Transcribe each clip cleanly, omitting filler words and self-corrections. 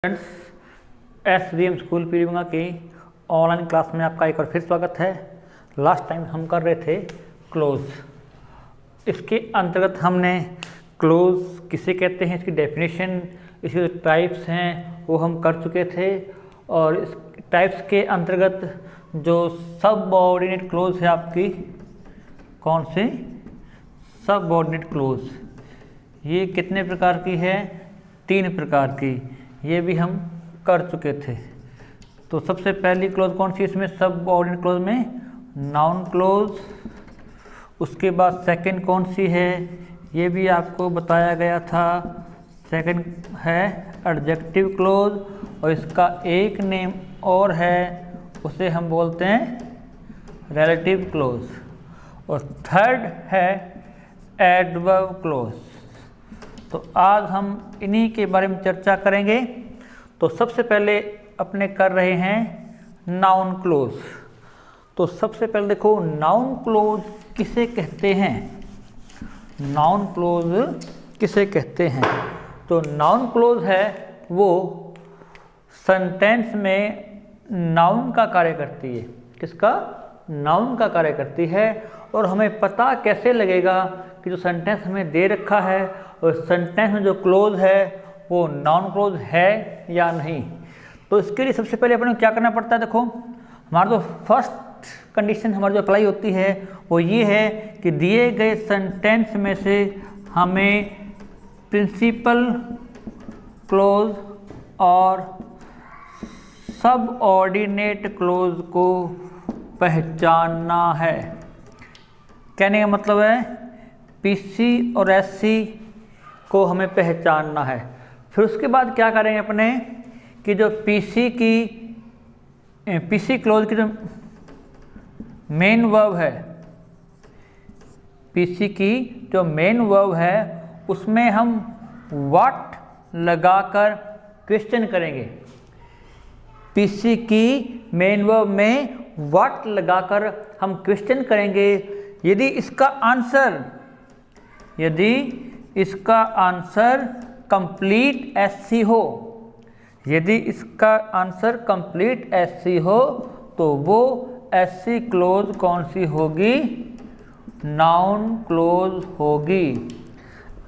Friends, SVM school पीरीबंगा की online class में आपका एक बार फिर स्वागत है। लास्ट टाइम हम कर रहे थे क्लोज। इसके अंतर्गत हमने क्लोज किसे कहते हैं, इसकी डेफिनेशन, इसके जो टाइप्स हैं वो हम कर चुके थे। और इस टाइप्स के अंतर्गत जो सबऑर्डिनेट क्लोज है आपकी, कौन सी सबऑर्डिनेट क्लोज, ये कितने प्रकार की है? 3 प्रकार की। ये भी हम कर चुके थे। तो सबसे पहली क्लोज कौन सी इसमें सबऑर्डिनेट क्लोज में? Noun close. उसके बाद सेकंड कौन सी है, ये भी आपको बताया गया था। सेकंड है एडजेक्टिव क्लोज, और इसका एक नेम और है, उसे हम बोलते हैं रिलेटिव क्लोज। और थर्ड है एडवर्ब क्लोज। तो आज हम इन्हीं के बारे में चर्चा करेंगे। तो सबसे पहले अपने कर रहे हैं नाउन क्लोज। तो सबसे पहले देखो, नाउन क्लोज किसे कहते हैं? नाउन क्लोज किसे कहते हैं? तो नाउन क्लोज है वो सेंटेंस में नाउन का कार्य करती है। किसका? नाउन का कार्य करती है। और हमें पता कैसे लगेगा कि जो सेंटेंस हमें दे रखा है और सेंटेंस में जो क्लोज है वो नाउन क्लोज है या नहीं? तो इसके लिए सबसे पहले अपने को क्या करना पड़ता है? देखो, हमारा जो फर्स्ट कंडीशन हमारी जो अप्लाई होती है वो ये है कि दिए गए सेंटेंस में से हमें प्रिंसिपल क्लोज और सबऑर्डिनेट क्लोज को पहचानना है। कहने का मतलब है पीसी और एससी को हमें पहचानना है। फिर उसके बाद क्या करेंगे अपने कि जो पीसी क्लोज की जो मेन वर्ब है, पीसी की जो मेन वर्ब है उसमें हम व्हाट लगाकर क्वेश्चन करेंगे। पीसी की मेन वर्ब में व्हाट लगाकर हम क्वेश्चन करेंगे। यदि इसका आंसर कंप्लीट एससी हो, यदि इसका आंसर कंप्लीट एससी हो तो वो एससी क्लोज कौन सी होगी? नाउन क्लोज होगी।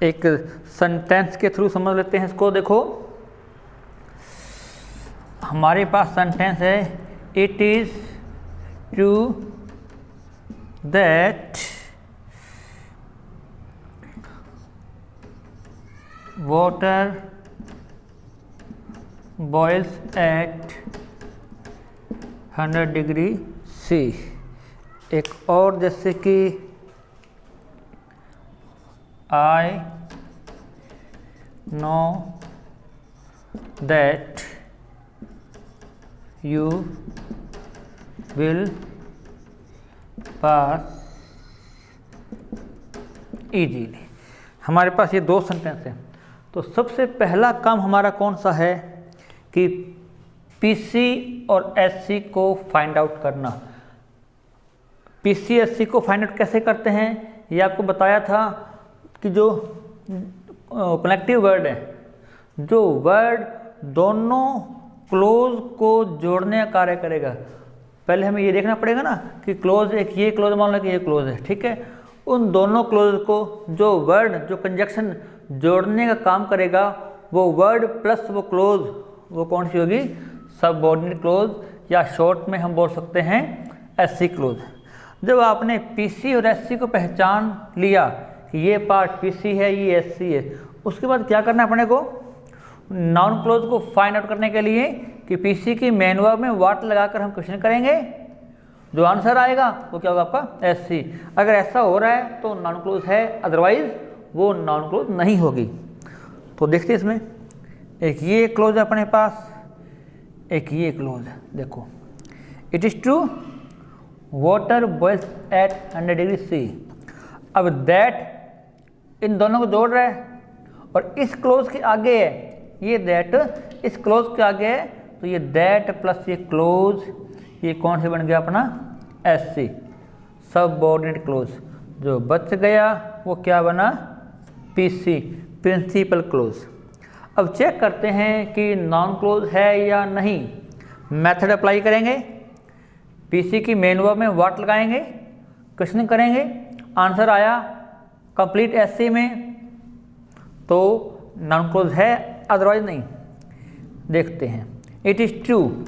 एक सेंटेंस के थ्रू समझ लेते हैं इसको। देखो, हमारे पास सेंटेंस है, it is true that water boils at 100 degree C। एक और जैसे कि I know that you will pass easily। हमारे पास ये 2 सेंटेंस हैं। तो सबसे पहला काम हमारा कौन सा है कि पीसी और एससी को फाइंड आउट करना। पीसी एससी को फाइंड आउट कैसे करते हैं ये आपको बताया था कि जो कनेक्टिव वर्ड है, जो वर्ड दोनों क्लोज को जोड़ने का कार्य करेगा। पहले हमें ये देखना पड़ेगा ना कि क्लोज, एक ये क्लोज मान लो कि ये क्लोज है, ठीक है। उन दोनों क्लोज को जो वर्ड, जो कंजक्शन जोड़ने का काम करेगा, वो वर्ड प्लस वो क्लोज, वो कौन सी होगी? सबऑर्डिनेट क्लोज, या शॉर्ट में हम बोल सकते हैं एससी क्लोज। जब आपने पीसी और एससी को पहचान लिया कि ये पार्ट पीसी है, ये एससी है, उसके बाद क्या करना है अपने को? नाउन क्लोज को फाइंड आउट करने के लिए कि पीसी की मेन वर्ब में व्हाट लगाकर हम क्वेश्चन करेंगे। जो आंसर आएगा वो क्या होगा? आपका एससी। अगर ऐसा हो रहा है तो नाउन क्लोज है, अदरवाइज वो नाउन क्लोज नहीं होगी। तो देखते हैं इसमें, एक ये क्लोज है अपने पास, एक ये क्लोज है। देखो, it is true water boils at 100 degree C। अब दैट इन दोनों को जोड़ रहा है, और इस क्लोज के आगे है ये दैट, इस क्लोज के आगे है, तो ये दैट प्लस ये क्लोज, ये कौन से बन गया अपना? SC, subordinate clause. जो बच गया वो क्या बना? PC, principal clause. अब चेक करते हैं कि नॉन क्लोज है या नहीं। मेथड अप्लाई करेंगे, पीसी की मेन वर्ब में व्हाट लगाएंगे, क्वेश्चन करेंगे, आंसर आया कंप्लीट एससी में तो नॉन क्लोज है, अदरवाइज नहीं। देखते हैं, it is true,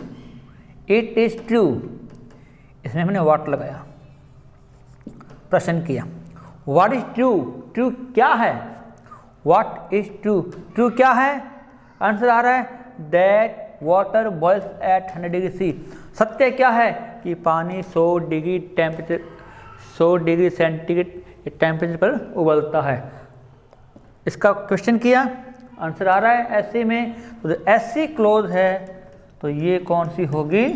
it is true, इसमें हमने व्हाट लगाया, प्रश्न किया व्हाट इज ट्रू, ट्रू क्या है, व्हाट इज ट्रू, ट्रू क्या है, आंसर आ रहा है that water boils at 100 degree C, सत्य क्या है कि पानी 100 degree temperature 100 degree centigrade temperature पर उबलता है। इसका क्वेश्चन किया, आंसर आ रहा है एससी में, तो जो एससी क्लोज है तो ये कौन सी होगी,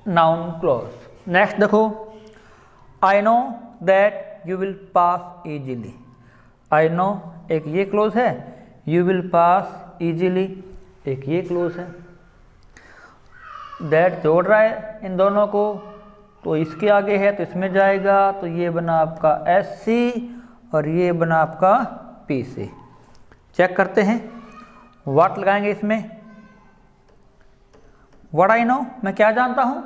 नाउन क्लोज। नेक्स्ट देखो, I know that you will pass easily, I know एक ये क्लोज है, यू विल पास इजीली एक ये क्लोज है। दैट जोड़ रहा है इन दोनों को, तो इसके आगे है तो इसमें जाएगा, तो ये बना आपका एससी और ये बना आपका पीसी। चेक करते हैं, व्हाट लगाएंगे इसमें, व्हाट आई नो, मैं क्या जानता हूँ,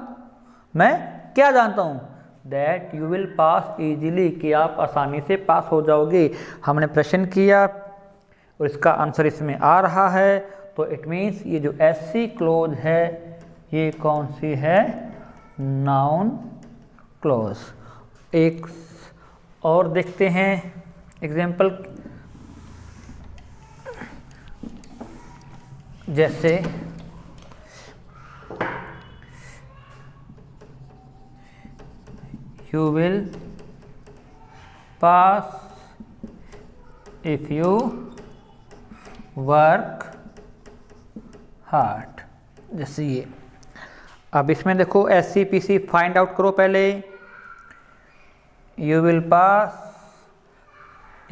मैं क्या जानता हूँ, that you will pass easily कि आप आसानी से पास हो जाओगे। हमने प्रश्न किया और इसका आंसर इसमें आ रहा है, तो इट मीन्स ये जो एससी क्लोज है ये कौन सी है, नाउन क्लोज। एक और देखते हैं एग्जाम्पल, जैसे you will pass if you work hard, जैसे ये। अब इसमें देखो एससी पीसी फाइंड आउट करो पहले, you will pass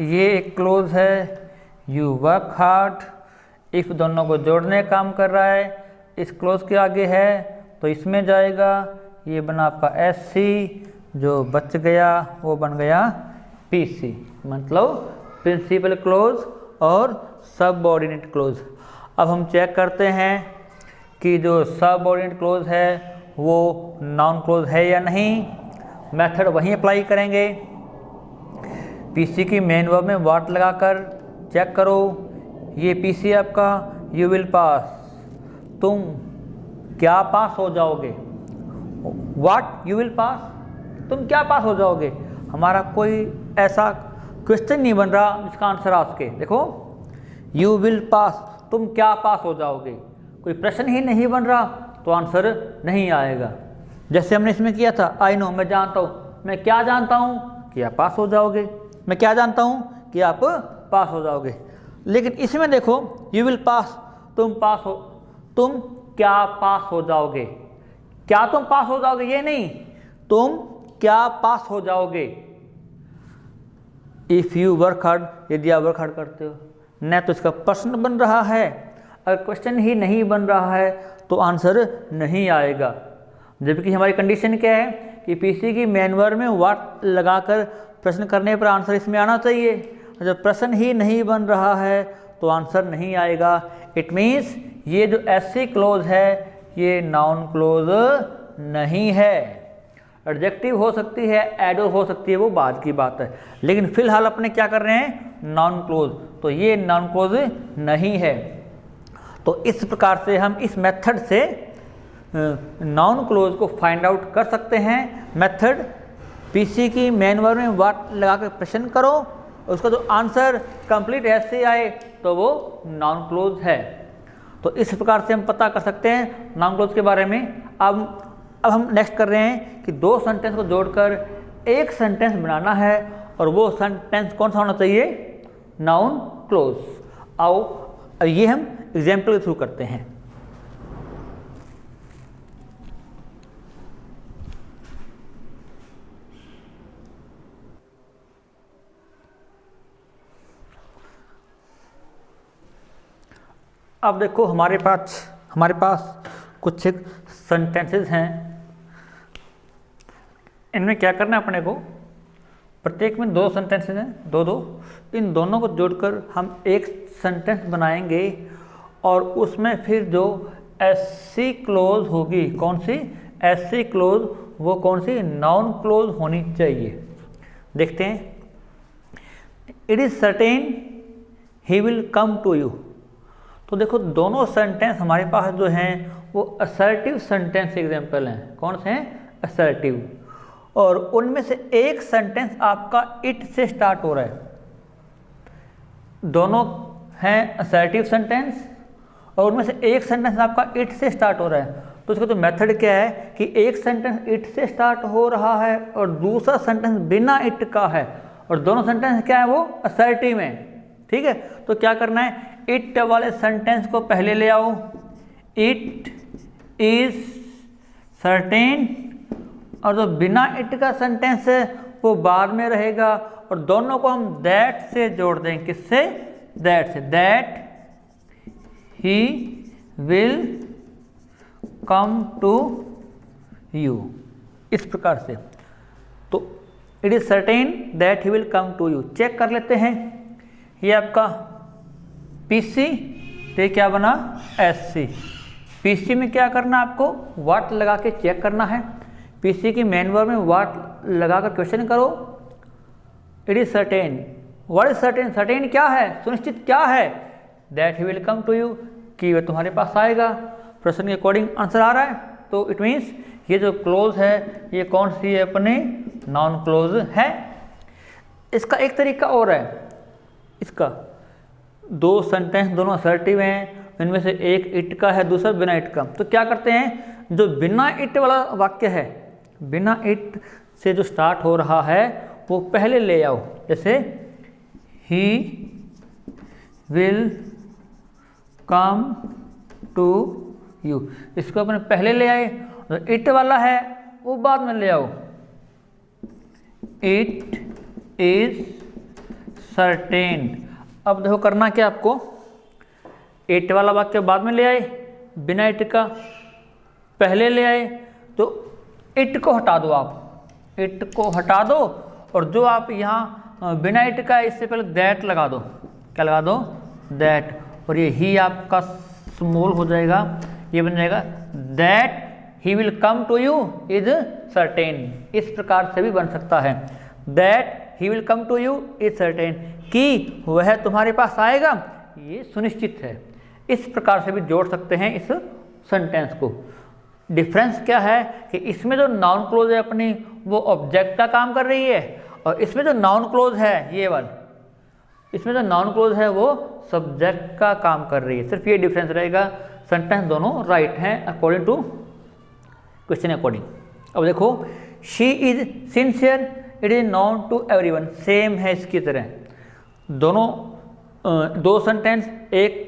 ये एक क्लोज है, you work hard इफ दोनों को जोड़ने का काम कर रहा है, इस क्लोज के आगे है तो इसमें जाएगा, ये बना आपका एससी, जो बच गया वो बन गया पीसी, मतलब प्रिंसिपल क्लोज और सबऑर्डिनेट क्लोज। अब हम चेक करते हैं कि जो सबऑर्डिनेट क्लोज है वो नाउन क्लोज है या नहीं। मेथड वहीं अप्लाई करेंगे, पीसी की मेन वर्ब में व्हाट लगाकर चेक करो, ये पीसी आपका, यू विल पास तुम क्या पास हो जाओगे, व्हाट यू विल पास तुम क्या पास हो जाओगे। हमारा कोई ऐसा क्वेश्चन नहीं बन रहा जिसका आंसर आ सके। देखो यू विल पास तुम क्या पास हो जाओगे, कोई प्रश्न ही नहीं बन रहा तो आंसर नहीं आएगा। जैसे हमने इसमें किया था, आई नो मैं जानता हूँ, मैं क्या जानता हूँ कि आप पास हो जाओगे, मैं क्या जानता हूँ कि आप पास हो जाओगे। लेकिन इसमें देखो यू विल पास तुम पास हो, तुम क्या पास हो जाओगे, क्या तुम पास हो जाओगे ये नहीं, तुम क्या पास हो जाओगे। इफ़ यू वर्क हार्ड, यदि आप वर्क हार्ड करते हो, न तो इसका प्रश्न बन रहा है, अगर क्वेश्चन ही नहीं बन रहा है तो आंसर नहीं आएगा। जबकि हमारी कंडीशन क्या है कि पीसी की मेन वर्ब में व्हाट लगाकर प्रश्न करने पर आंसर इसमें आना चाहिए। जब प्रश्न ही नहीं बन रहा है तो आंसर नहीं आएगा। इट मीन्स ये जो एससी क्लोज है ये नाउन क्लोज नहीं है। एडजेक्टिव हो सकती है, एडर हो सकती है, वो बाद की बात है, लेकिन फिलहाल अपने क्या कर रहे हैं, नाउन क्लोज, तो ये नाउन क्लोज नहीं है। तो इस प्रकार से हम इस मेथड से नाउन क्लोज को फाइंड आउट कर सकते हैं। मेथड पीसी की मेन वर्ब में व्हाट लगाकर प्रश्न करो, उसका जो आंसर कंप्लीट ऐसे आए तो वो नाउन क्लोज है। तो इस प्रकार से हम पता कर सकते हैं नाउन क्लोज के बारे में। अब हम नेक्स्ट कर रहे हैं कि दो सेंटेंस को जोड़कर एक सेंटेंस बनाना है, और वो सेंटेंस कौन सा होना चाहिए, नाउन क्लोज। आओ ये हम एग्जाम्पल के थ्रू करते हैं। अब देखो हमारे पास कुछ एक सेंटेंसेस हैं, इनमें क्या करना है अपने को, प्रत्येक में दो सेंटेंसेस हैं, दो, इन दोनों को जोड़कर हम एक सेंटेंस बनाएंगे और उसमें फिर जो एससी क्लोज होगी, कौन सी एससी क्लोज, वो कौन सी नाउन क्लोज होनी चाहिए। देखते हैं, it is certain he will come to you. तो देखो दोनों सेंटेंस हमारे पास जो हैं वो असर्टिव सेंटेंस एग्जाम्पल हैं। कौन से हैं? असर्टिव। और उनमें से एक सेंटेंस आपका इट से स्टार्ट हो रहा है। दोनों हैं असर्टिव सेंटेंस और उनमें से एक सेंटेंस आपका इट से स्टार्ट हो रहा है। तो उसका तो मेथड क्या है कि एक सेंटेंस इट से स्टार्ट हो रहा है और दूसरा सेंटेंस बिना इट का है और दोनों सेंटेंस क्या है वो असर्टिव हैं। ठीक है, तो क्या करना है, इट वाले सेंटेंस को पहले ले आओ, इट इज सर्टेन, और जो बिना इट का सेंटेंस है वो बाद में रहेगा और दोनों को हम दैट से जोड़ देंगे। किससे? दैट से। That he will come to you, इस प्रकार से। तो it is certain that he will come to you. Check कर लेते हैं, ये आपका पीसी, ये क्या बना? एससी। पीसी में क्या करना आपको? व्हाट लगा के चेक करना है। पीसी की मेन वर्ब में व्हाट लगा कर क्वेश्चन करो। It is certain, what is certain? Certain क्या है? सुनिश्चित क्या है? That he will come to you, कि वह तुम्हारे पास आएगा। प्रश्न के अकॉर्डिंग आंसर आ रहा है, तो इट मीन्स ये जो क्लोज है ये कौन सी है? अपने नॉन क्लोज है। इसका एक तरीका और है, इसका दो सेंटेंस दोनों असर्टिव हैं, इनमें से एक इट का है दूसरा बिना इट का। तो क्या करते हैं, जो बिना इट वाला वाक्य है, बिना इट से जो स्टार्ट हो रहा है वो पहले ले आओ। जैसे he will come to you, इसको अपने पहले ले आए। जो इट वाला है वो बाद में ले आओ। It is certain. अब देखो करना क्या आपको, इट वाला वाक्य बाद में ले आए, बिना इट का पहले ले आए। तो इट को हटा दो, आप इट को हटा दो और जो आप यहाँ बिना इट का इससे पहले दैट लगा दो। क्या लगा दो? दैट। और ये ही आपका स्मॉल हो जाएगा, ये बन जाएगा that he will come to you is certain. इस प्रकार से भी बन सकता है, that he will come to you is certain, कि वह तुम्हारे पास आएगा ये सुनिश्चित है। इस प्रकार से भी जोड़ सकते हैं इस सेंटेंस को। डिफरेंस क्या है कि इसमें जो नाउन क्लोज है अपनी वो ऑब्जेक्ट का काम कर रही है और इसमें जो नाउन क्लोज है ये वाला, इसमें जो नाउन क्लोज है वो सब्जेक्ट का काम कर रही है। सिर्फ ये डिफरेंस रहेगा। सेंटेंस दोनों राइट हैं अकॉर्डिंग टू क्वेश्चन अकॉर्डिंग। अब देखो, she is sincere, it is known to everyone, same है इसकी तरह। दोनों दो सेंटेंस एक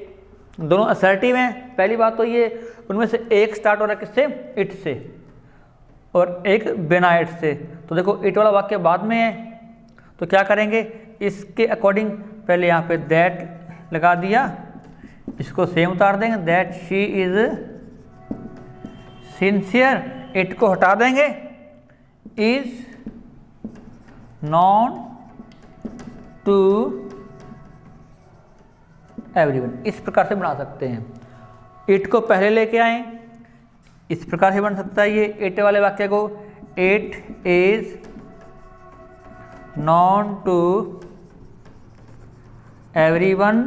दोनों असर्टिव हैं। पहली बात तो ये उनमें से एक स्टार्ट हो रहा है किससे? इट से, और एक बिना इट से। तो देखो इट वाला वाक्य बाद में है, तो क्या करेंगे, इसके अकॉर्डिंग पहले यहाँ पे दैट लगा दिया, इसको सेम उतार देंगे, that she is sincere, it को हटा देंगे, इज नॉन टू एवरीवन। इस प्रकार से बना सकते हैं। इट को पहले लेके आए, इस प्रकार से बन सकता है ये इट वाले वाक्य को, it is known to everyone,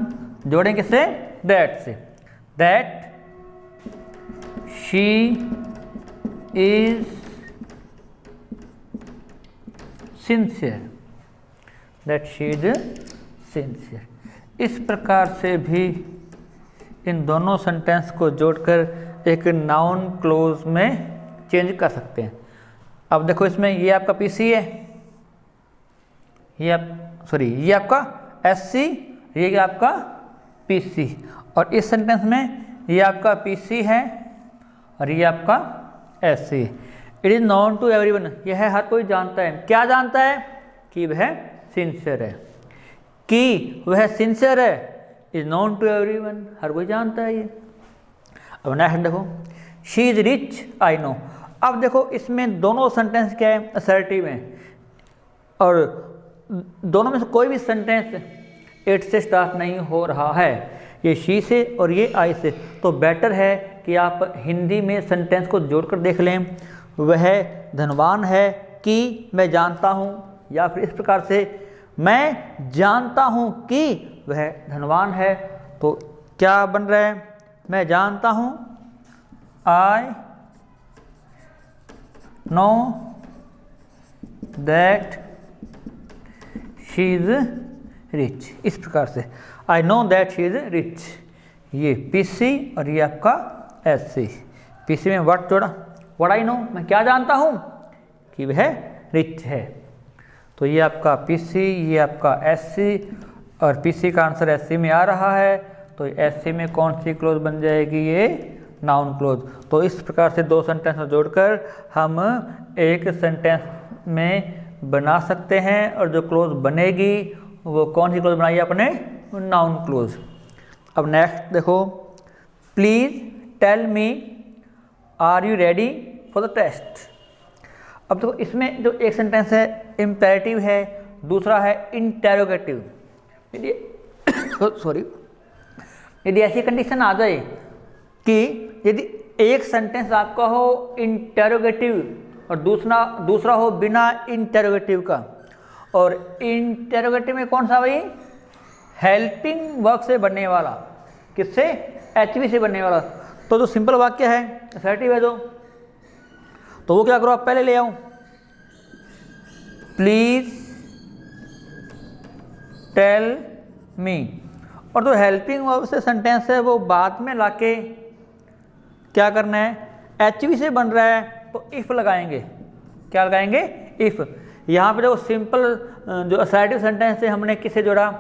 जोड़ें किससे? दैट से। That she is sincere, that she is sincere. इस प्रकार से भी इन दोनों सेंटेंस को जोड़कर एक नाउन क्लोज में चेंज कर सकते हैं। अब देखो इसमें ये आपका पीसी है, ये आपका एससी, ये आपका पीसी, और इस सेंटेंस में ये आपका पीसी है और ये आपका SC. It is known to everyone, यह हर कोई जानता है। क्या जानता है? कि वह सिंसियर है, कि वह सिंसियर है, इज नोन टू एवरीवन, हर कोई जानता है ये। अब नेक्स्ट देखो, she is rich I know. अब देखो इसमें दोनों सेंटेंस क्या है? असर्टिव हैं, और दोनों में से कोई भी सेंटेंस इट से स्टार्ट नहीं हो रहा है, ये शी से और ये आई से। तो बेटर है कि आप हिंदी में सेंटेंस को जोड़कर देख लें। वह धनवान है कि मैं जानता हूँ, या फिर इस प्रकार से मैं जानता हूँ कि वह धनवान है। तो क्या बन रहा है, मैं जानता हूँ, I know that she is rich. इस प्रकार से I know that she is rich, ये पीसी और ये आपका एससी। पीसी में व्हाट जोड़ा, व्हाट आई नो, मैं क्या जानता हूँ कि वह रिच है। तो ये आपका पीसी, ये आपका एससी, और पीसी का आंसर एससी में आ रहा है। तो एससी में कौन सी क्लोज बन जाएगी, ये नाउन क्लोज। तो इस प्रकार से दो सेंटेंस जोड़कर हम एक सेंटेंस में बना सकते हैं, और जो क्लोज बनेगी वो कौन सी क्लोज बनाई आपने, नाउन क्लोज। अब नेक्स्ट देखो, please tell me are you ready for the test. अब देखो इसमें जो एक सेंटेंस है इम्पेरेटिव है, दूसरा है इंटेरोगेटिव। यदि सॉरी, यदि ऐसी कंडीशन आ जाए कि यदि एक सेंटेंस आपका हो इंटेरोगेटिव और दूसरा हो बिना इंटेरोगेटिव का, और इंटेरोगेटिव में कौन सा भाई, हेल्पिंग वर्ब से बनने वाला, किससे, एचवी से बनने वाला। तो जो सिंपल वाक्य है असर्टिव है जो, तो वो क्या करो, आप पहले ले आओ, प्लीज टेल मी, और जो हेल्पिंग वर्ब से सेंटेंस है वो बाद में लाके क्या करना है, एचवी से बन रहा है तो इफ लगाएंगे। क्या लगाएंगे, इफ। यहाँ पे जो सिंपल जो असर्टिव सेंटेंस है हमने किससे जोड़ा,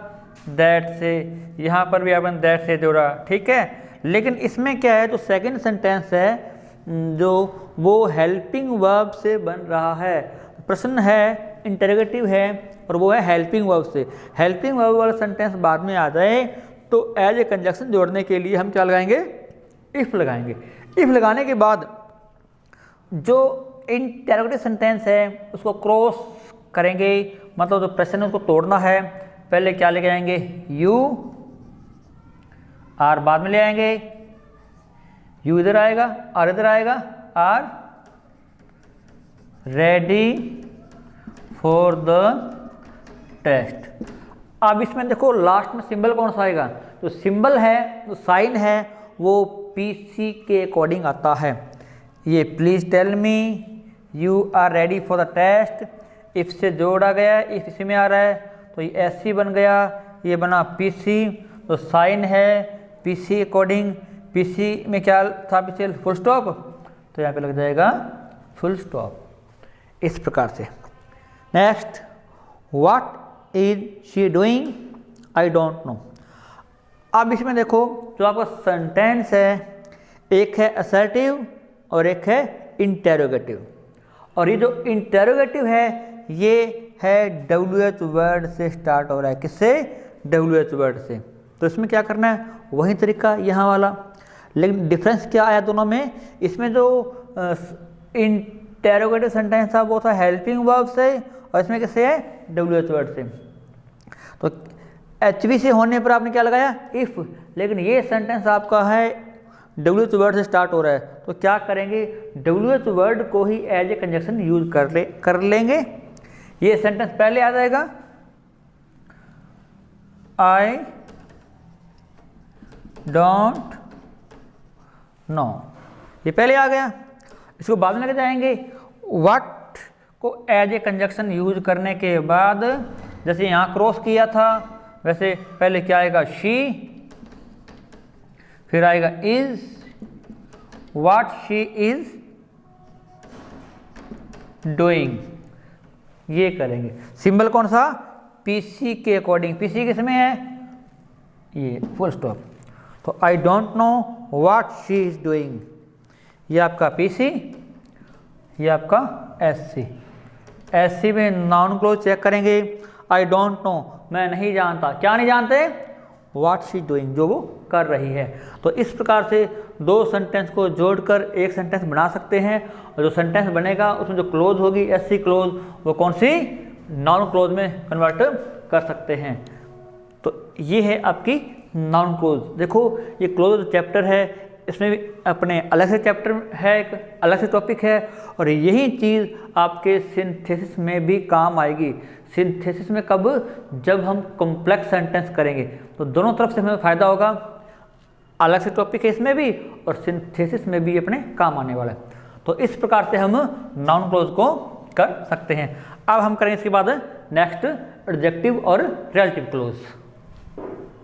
दैट से, यहाँ पर भी आपने दैट से जोड़ा, ठीक है। लेकिन इसमें क्या है, जो सेकंड सेंटेंस है जो वो हेल्पिंग वर्ब से बन रहा है। प्रश्न है, इंटरोगेटिव है, और वो है हेल्पिंग वर्ब से। हेल्पिंग वर्ब वाला सेंटेंस बाद में आ जाए तो एज ए कंजक्शन जोड़ने के लिए हम क्या लगाएंगे, इफ लगाएंगे। इफ लगाने के बाद जो इंटरोगेटिव सेंटेंस है उसको क्रॉस करेंगे, मतलब जो प्रश्न है उसको तोड़ना है। पहले क्या लेके आएंगे, यू, आर बाद में ले आएंगे, यू इधर आएगा, आर इधर आएगा, are ready for the test. अब इसमें देखो लास्ट में सिंबल कौन सा आएगा, तो सिंबल है, जो साइन है वो पीसी के अकॉर्डिंग आता है। ये please tell me, you are ready for the test, if से जोड़ा गया, इफ इसी में आ रहा है तो ये एससी बन गया, ये बना पीसी। तो साइन है पीसी अकॉर्डिंग, पीसी में क्या था पीछे, फुल स्टॉप, तो यहाँ पे लग जाएगा फुल स्टॉप। इस प्रकार से। Next, what is she doing, I don't know. अब इसमें देखो जो आपका सेंटेंस है, एक है असर्टिव और एक है इंटेरोगेटिव, और ये जो इंटेरोगेटिव है ये है WH वर्ड से स्टार्ट हो रहा है, किससे, WH वर्ड से। तो इसमें क्या करना है, वही तरीका यहाँ वाला, लेकिन डिफरेंस क्या आया दोनों में, इसमें जो इंटेरोगेटिव सेंटेंस था वो था हेल्पिंग वर्ब से, और इसमें किससे है, WH वर्ड से। तो HV से होने पर आपने क्या लगाया, इफ, लेकिन ये सेंटेंस आपका है WH वर्ड से स्टार्ट हो रहा है, तो क्या करेंगे, WH वर्ड को ही एज ए कंजक्शन यूज कर लेंगे। ये सेंटेंस पहले आ जाएगा, आई डोंट नो, ये पहले आ गया। इसको बाद में लेके जाएंगे, व्हाट को एज ए कंजक्शन यूज करने के बाद, जैसे यहाँ क्रॉस किया था वैसे पहले क्या आएगा, शी, फिर आएगा is, what she is doing, ये करेंगे। सिंबल कौन सा, पीसी के अकॉर्डिंग, पीसी किस में है, ये फुल स्टॉप। तो I don't know what she is doing, ये आपका पीसी, ये आपका एससी। एससी में नाउन क्लोज चेक करेंगे, आई डोंट नो, मैं नहीं जानता, क्या नहीं जानते, व्हाट शी डूइंग, जो वो कर रही है। तो इस प्रकार से दो सेंटेंस को जोड़कर एक सेंटेंस बना सकते हैं, और जो सेंटेंस बनेगा उसमें जो क्लोज होगी एससी क्लोज, वो कौन सी, नाउन क्लोज में कन्वर्ट कर सकते हैं। तो ये है आपकी नाउन क्लोज। देखो ये क्लोज चैप्टर है, इसमें भी अपने अलग से चैप्टर है, एक अलग से टॉपिक है, और यही चीज़ आपके सिंथेसिस में भी काम आएगी। सिंथेसिस में कब? जब हम कॉम्प्लेक्स सेंटेंस करेंगे, तो दोनों तरफ से हमें फ़ायदा होगा। अलग से टॉपिक है इसमें भी और सिंथेसिस में भी अपने काम आने वाला है। तो इस प्रकार से हम नाउन क्लोज को कर सकते हैं। अब हम करेंगे इसके बाद नेक्स्ट एडजेक्टिव और रिलेटिव क्लोज।